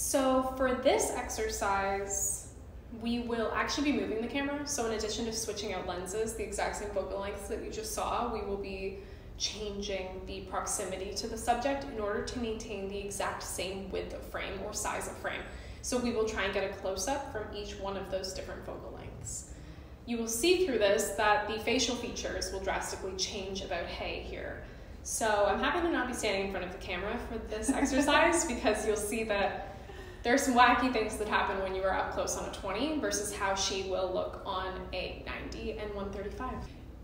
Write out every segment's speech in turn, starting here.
So for this exercise, we will actually be moving the camera. So in addition to switching out lenses, the exact same focal lengths that you just saw, we will be changing the proximity to the subject in order to maintain the exact same width of frame or size of frame. So we will try and get a close-up from each one of those different focal lengths. You will see through this that the facial features will drastically change about hey here. So I'm happy to not be standing in front of the camera for this exercise because you'll see that there are some wacky things that happen when you are up close on a 20 versus how she will look on a 90 and 135.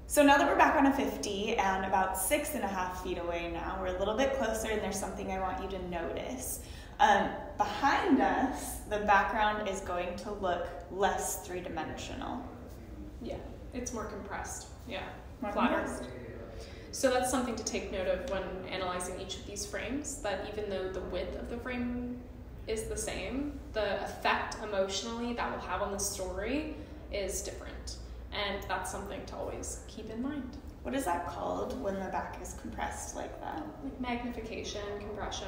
So now that we're back on a 50 and about 6.5 feet away now, we're a little bit closer and there's something I want you to notice. Behind us, the background is going to look less three-dimensional. Yeah, it's more compressed. Yeah, More flatter. compressed. So that's something to take note of when analyzing each of these frames, that even though the width of the frame is the same, the effect emotionally that will have on the story is different. And that's something to always keep in mind. What is that called when the back is compressed like that? Like magnification, compression,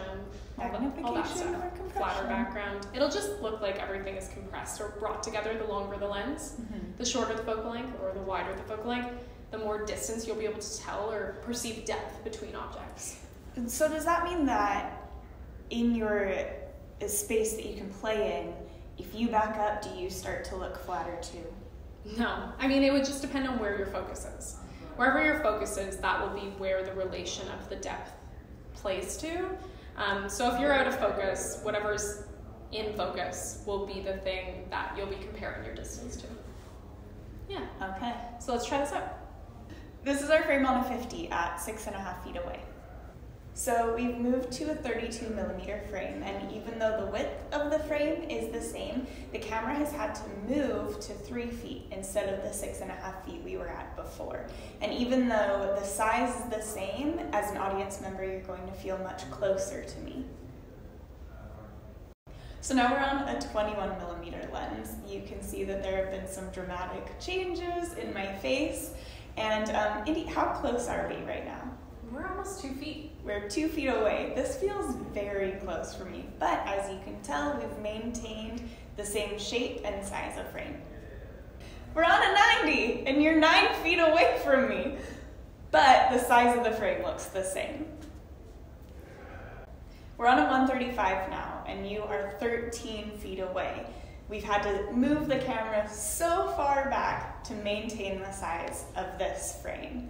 all that Magnification stuff. or compression? Flatter background. It'll just look like everything is compressed or brought together the longer the lens. The shorter the focal length or the wider the focal length, the more distance you'll be able to tell or perceive depth between objects. And so does that mean that in your space that you can play in, if you back up, do you start to look flatter too? No, I mean, it would just depend on where your focus is. Wherever your focus is, that will be where the relation of the depth plays to. So if you're out of focus, whatever's in focus will be the thing that you'll be comparing your distance to. Yeah. Okay. So let's try this out. This is our frame on a 50 at 6.5 feet away. So we've moved to a 32mm frame, and even though the width of the frame is the same, the camera has had to move to 3 feet instead of the 6.5 feet we were at before. And even though the size is the same, as an audience member, you're going to feel much closer to me. So now we're on a 21mm lens. You can see that there have been some dramatic changes in my face. And Indy, how close are we right now? We're almost 2 feet. We're 2 feet away. This feels very close for me, but as you can tell, we've maintained the same shape and size of frame. We're on a 90, and you're 9 feet away from me, but the size of the frame looks the same. We're on a 135 now, and you are 13 feet away. We've had to move the camera so far back to maintain the size of this frame.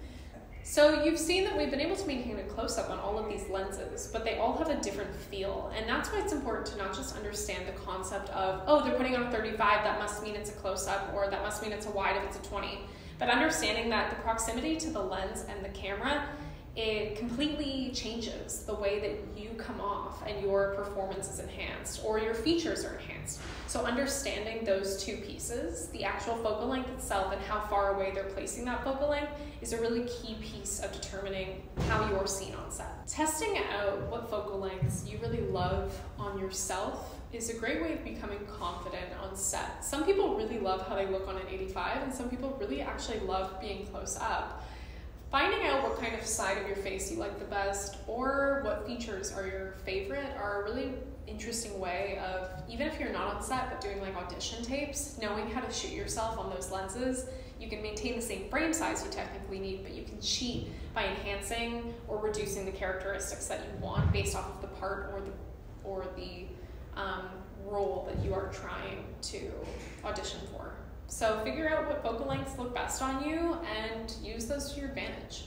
So you've seen that we've been able to maintain a close-up on all of these lenses, but they all have a different feel. And that's why it's important to not just understand the concept of, oh, they're putting on a 35, that must mean it's a close-up, or that must mean it's a wide if it's a 20. But understanding that the proximity to the lens and the camera, it completely changes the way that you come off and your performance is enhanced or your features are enhanced. So understanding those two pieces, the actual focal length itself and how far away they're placing that focal length, is a really key piece of determining how you're seen on set. Testing out what focal lengths you really love on yourself is a great way of becoming confident on set. Some people really love how they look on an 85 and some people really actually love being close up. Finding out what kind of side of your face you like the best or what features are your favorite are a really interesting way of, even if you're not on set but doing like audition tapes, knowing how to shoot yourself on those lenses. You can maintain the same frame size you technically need, but you can cheat by enhancing or reducing the characteristics that you want based off of the part or the role that you are trying to audition for. So figure out what focal lengths look best on you and use those to your advantage.